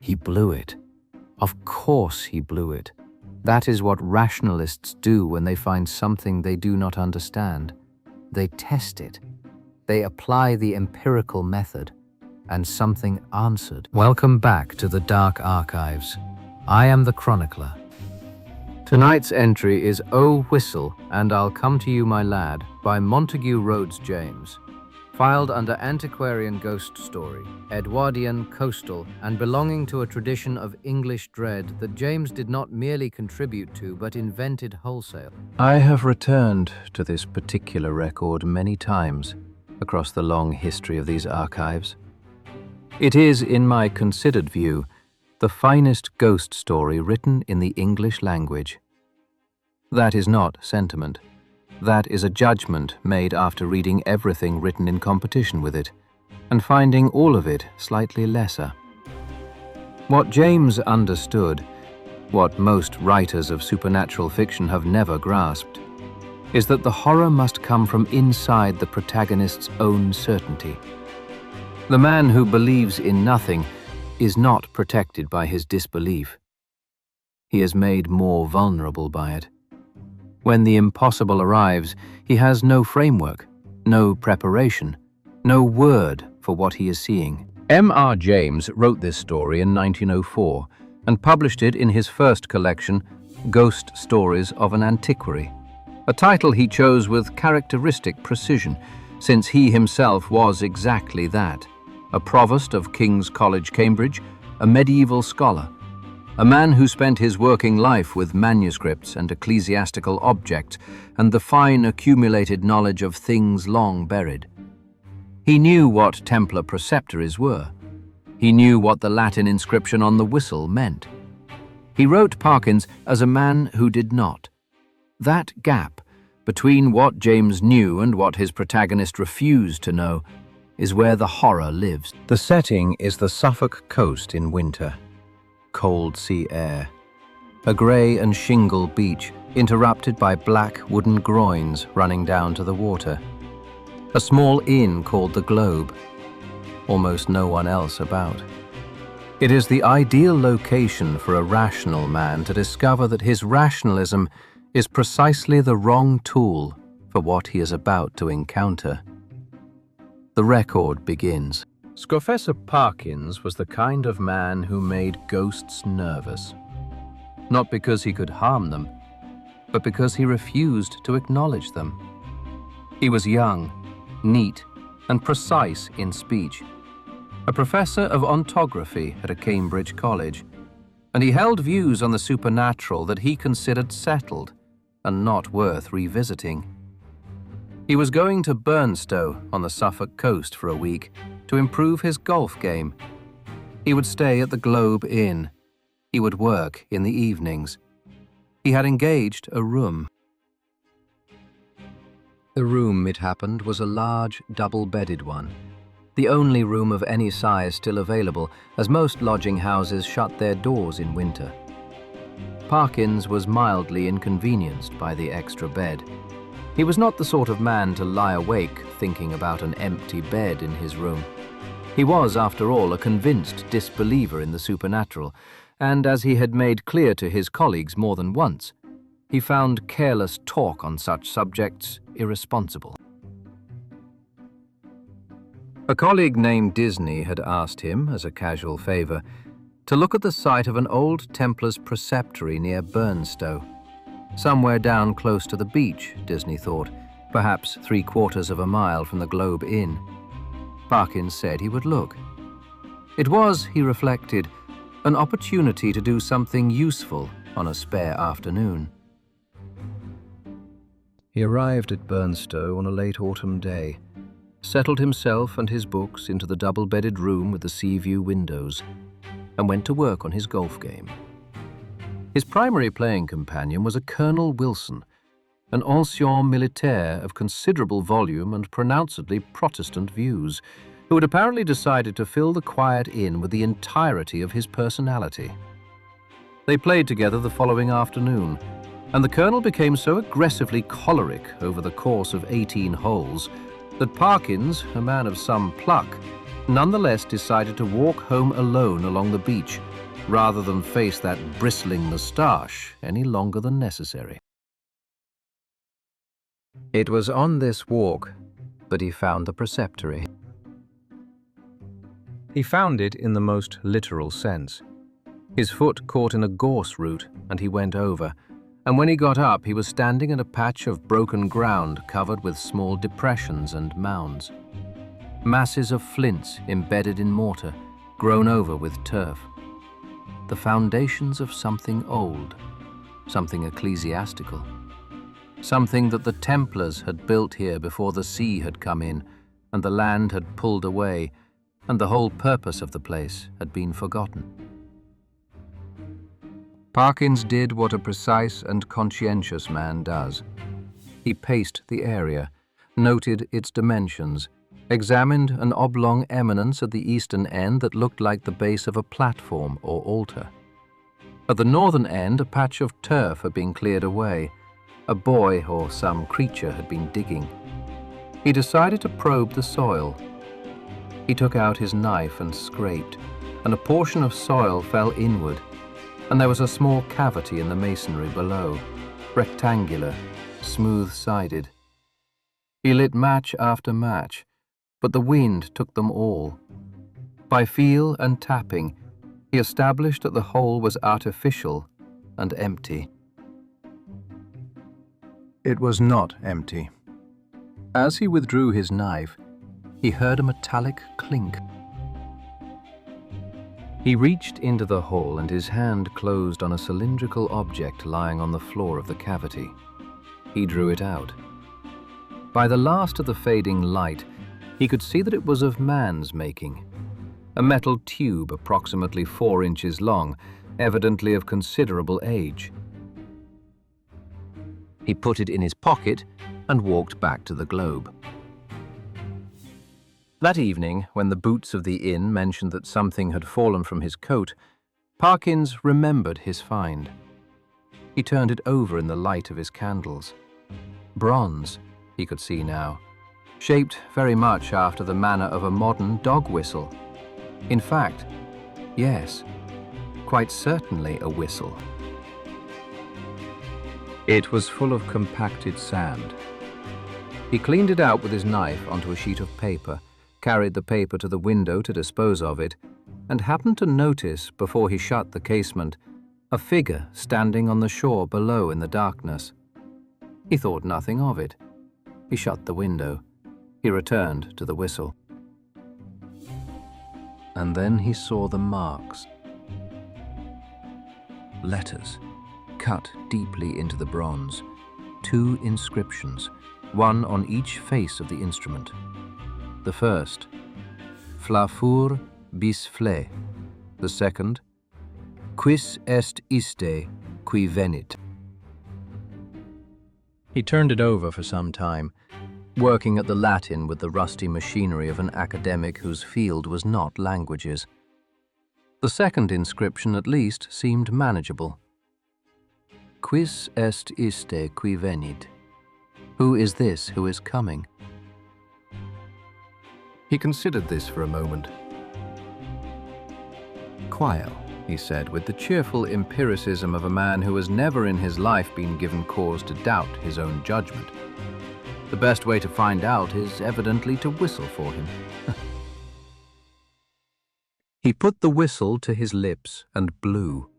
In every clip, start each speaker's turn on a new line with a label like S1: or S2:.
S1: He blew it. Of course he blew it. That is what rationalists do when they find something they do not understand. They test it. They apply the empirical method, and something answered. Welcome back to the Dark Archives. I am the chronicler. Tonight's entry is "Oh Whistle, and I'll Come to You, My Lad" by Montague Rhodes James. Filed under antiquarian ghost story, Edwardian, coastal, and belonging to a tradition of English dread that James did not merely contribute to but invented wholesale. I have returned to this particular record many times across the long history of these archives. It is, in my considered view, the finest ghost story written in the English language. That is not sentiment. That is a judgment made after reading everything written in competition with it, and finding all of it slightly lesser. What James understood, what most writers of supernatural fiction have never grasped, is that the horror must come from inside the protagonist's own certainty. The man who believes in nothing is not protected by his disbelief. He is made more vulnerable by it. When the impossible arrives, he has no framework, no preparation, no word for what he is seeing. M.R. James wrote this story in 1904 and published it in his first collection, Ghost Stories of an Antiquary, a title he chose with characteristic precision, since he himself was exactly that, a provost of King's College, Cambridge, a medieval scholar, a man who spent his working life with manuscripts and ecclesiastical objects and the fine accumulated knowledge of things long buried. He knew what Templar preceptories were. He knew what the Latin inscription on the whistle meant. He wrote Parkins as a man who did not. That gap between what James knew and what his protagonist refused to know is where the horror lives. The setting is the Suffolk coast in winter. Cold sea air. A grey and shingle beach interrupted by black wooden groins running down to the water. A small inn called the Globe. Almost no one else about. It is the ideal location for a rational man to discover that his rationalism is precisely the wrong tool for what he is about to encounter. The record begins. Professor Parkins was the kind of man who made ghosts nervous. Not because he could harm them, but because he refused to acknowledge them. He was young, neat, and precise in speech, a professor of ontography at a Cambridge college, and he held views on the supernatural that he considered settled and not worth revisiting. He was going to Burnstow on the Suffolk coast for a week to improve his golf game. He would stay at the Globe Inn. He would work in the evenings. He had engaged a room. The room, it happened, was a large, double-bedded one, the only room of any size still available, as most lodging houses shut their doors in winter. Parkins was mildly inconvenienced by the extra bed. He was not the sort of man to lie awake thinking about an empty bed in his room. He was, after all, a convinced disbeliever in the supernatural, and as he had made clear to his colleagues more than once, he found careless talk on such subjects irresponsible. A colleague named Disney had asked him, as a casual favor, to look at the site of an old Templar's preceptory near Burnstow. Somewhere down close to the beach, Disney thought, perhaps 3/4 of a mile from the Globe Inn. Parkins said he would look. It was, he reflected, an opportunity to do something useful on a spare afternoon. He arrived at Burnstow on a late autumn day, settled himself and his books into the double-bedded room with the sea-view windows, and went to work on his golf game. His primary playing companion was a Colonel Wilson, an ancien militaire of considerable volume and pronouncedly Protestant views, who had apparently decided to fill the quiet inn with the entirety of his personality. They played together the following afternoon, and the Colonel became so aggressively choleric over the course of 18 holes that Parkins, a man of some pluck, nonetheless decided to walk home alone along the beach rather than face that bristling moustache any longer than necessary. It was on this walk that he found the preceptory. He found it in the most literal sense. His foot caught in a gorse root, and he went over, and when he got up, he was standing in a patch of broken ground covered with small depressions and mounds. Masses of flints embedded in mortar, grown over with turf. The foundations of something old, something ecclesiastical. Something that the Templars had built here before the sea had come in, and the land had pulled away, and the whole purpose of the place had been forgotten. Parkins did what a precise and conscientious man does. He paced the area, noted its dimensions, examined an oblong eminence at the eastern end that looked like the base of a platform or altar. At the northern end, a patch of turf had been cleared away. A boy or some creature had been digging. He decided to probe the soil. He took out his knife and scraped, and a portion of soil fell inward, and there was a small cavity in the masonry below, rectangular, smooth-sided. He lit match after match, but the wind took them all. By feel and tapping, he established that the hole was artificial and empty. It was not empty. As he withdrew his knife, he heard a metallic clink. He reached into the hole and his hand closed on a cylindrical object lying on the floor of the cavity. He drew it out. By the last of the fading light, he could see that it was of man's making. A metal tube approximately 4 inches long, evidently of considerable age. He put it in his pocket and walked back to the globe. That evening, when the boots of the inn mentioned that something had fallen from his coat, Parkins remembered his find. He turned it over in the light of his candles. Bronze, he could see now, shaped very much after the manner of a modern dog whistle. In fact, yes, quite certainly a whistle. It was full of compacted sand. He cleaned it out with his knife onto a sheet of paper, carried the paper to the window to dispose of it, and happened to notice, before he shut the casement, a figure standing on the shore below in the darkness. He thought nothing of it. He shut the window. He returned to the whistle. And then he saw the marks. Letters, cut deeply into the bronze. 2 inscriptions, one on each face of the instrument. The first, Flafur bis fle. The second, Quis est iste qui venit. He turned it over for some time, working at the Latin with the rusty machinery of an academic whose field was not languages. The second inscription, at least, seemed manageable. Quis est iste qui venit? Who is this who is coming? He considered this for a moment. Quail, he said, with the cheerful empiricism of a man who has never in his life been given cause to doubt his own judgment. The best way to find out is evidently to whistle for him. He put the whistle to his lips and blew.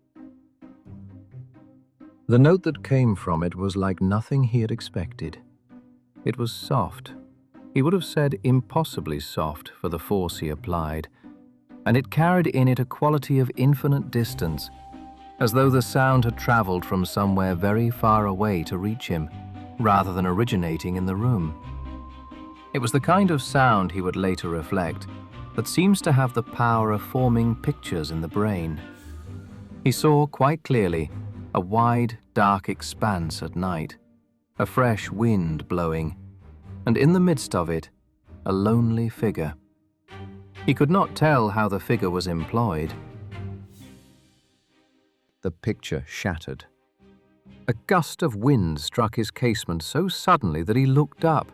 S1: The note that came from it was like nothing he had expected. It was soft. He would have said impossibly soft for the force he applied, and it carried in it a quality of infinite distance, as though the sound had traveled from somewhere very far away to reach him, rather than originating in the room. It was the kind of sound, he would later reflect, that seems to have the power of forming pictures in the brain. He saw quite clearly a wide, dark expanse at night, a fresh wind blowing, and in the midst of it, a lonely figure. He could not tell how the figure was employed. The picture shattered. A gust of wind struck his casement so suddenly that he looked up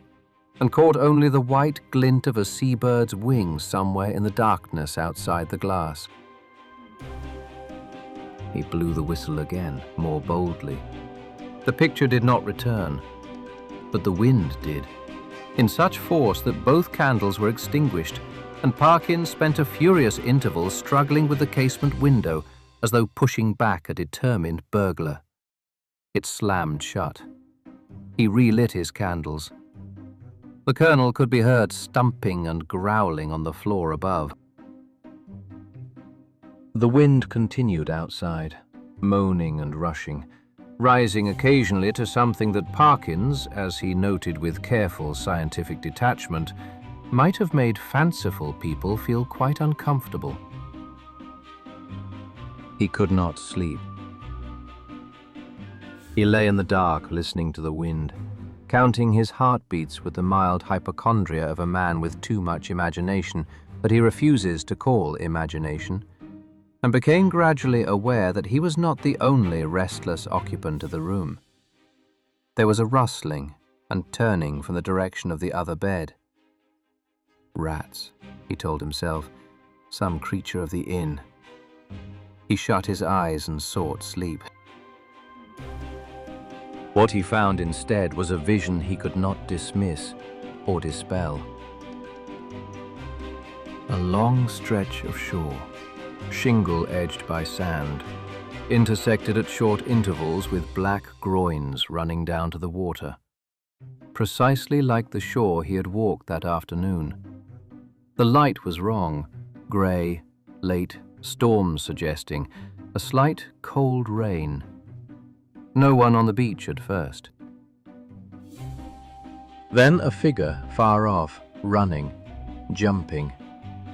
S1: and caught only the white glint of a seabird's wing somewhere in the darkness outside the glass. He blew the whistle again, more boldly. The picture did not return, but the wind did, in such force that both candles were extinguished, and Parkins spent a furious interval struggling with the casement window, as though pushing back a determined burglar. It slammed shut. He relit his candles. The colonel could be heard stumping and growling on the floor above. The wind continued outside, moaning and rushing, rising occasionally to something that Parkins, as he noted with careful scientific detachment, might have made fanciful people feel quite uncomfortable. He could not sleep. He lay in the dark listening to the wind, counting his heartbeats with the mild hypochondria of a man with too much imagination that he refuses to call imagination, and became gradually aware that he was not the only restless occupant of the room. There was a rustling and turning from the direction of the other bed. Rats, he told himself, some creature of the inn. He shut his eyes and sought sleep. What he found instead was a vision he could not dismiss or dispel. A long stretch of shore, shingle edged by sand, intersected at short intervals with black groins running down to the water, precisely like the shore he had walked that afternoon. The light was wrong, grey, late, storm suggesting, a slight cold rain. No one on the beach at first. Then a figure far off, running, jumping,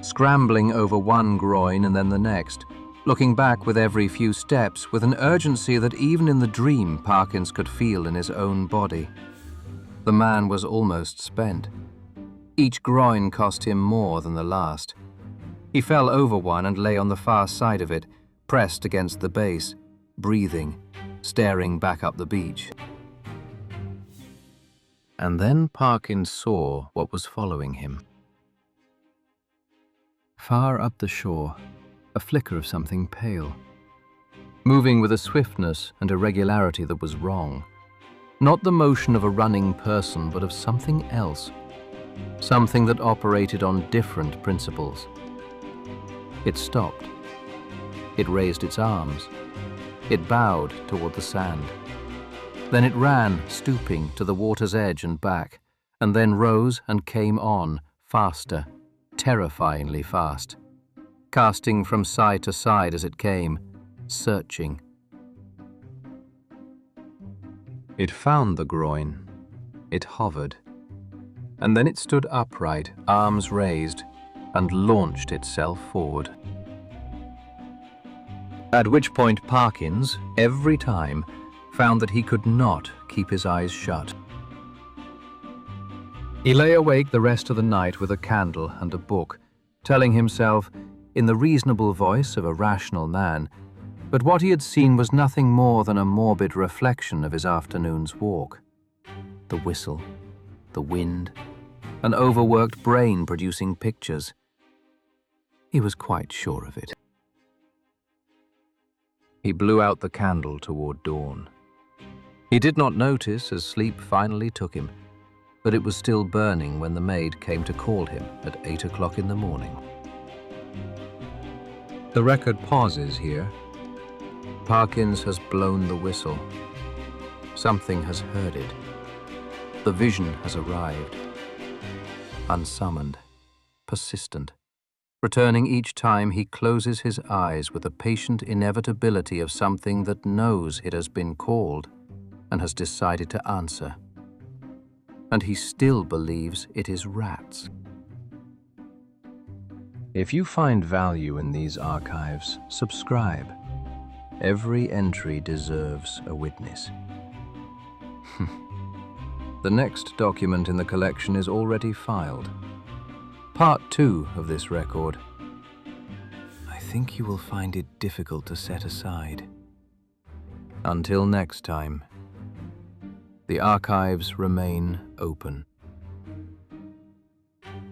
S1: scrambling over one groin and then the next, looking back with every few steps with an urgency that even in the dream Parkins could feel in his own body. The man was almost spent. Each groin cost him more than the last. He fell over one and lay on the far side of it, pressed against the base, breathing, staring back up the beach. And then Parkins saw what was following him. Far up the shore, a flicker of something pale, moving with a swiftness and irregularity that was wrong. Not the motion of a running person, but of something else, something that operated on different principles. It stopped. It raised its arms. It bowed toward the sand. Then it ran, stooping, to the water's edge and back, and then rose and came on, faster, terrifyingly fast, casting from side to side as it came, searching. It found the groin. It hovered. And then it stood upright, arms raised, and launched itself forward. At which point Parkins, every time, found that he could not keep his eyes shut. He lay awake the rest of the night with a candle and a book, telling himself, in the reasonable voice of a rational man, but what he had seen was nothing more than a morbid reflection of his afternoon's walk. The whistle, the wind, an overworked brain producing pictures. He was quite sure of it. He blew out the candle toward dawn. He did not notice as sleep finally took him, but it was still burning when the maid came to call him at 8 o'clock in the morning. The record pauses here. Parkins has blown the whistle. Something has heard it. The vision has arrived. Unsummoned, persistent, returning each time he closes his eyes with the patient inevitability of something that knows it has been called and has decided to answer. And he still believes it is rats. If you find value in these archives, subscribe. Every entry deserves a witness. The next document in the collection is already filed. Part 2 of this record. I think you will find it difficult to set aside. Until next time, the archives remain open.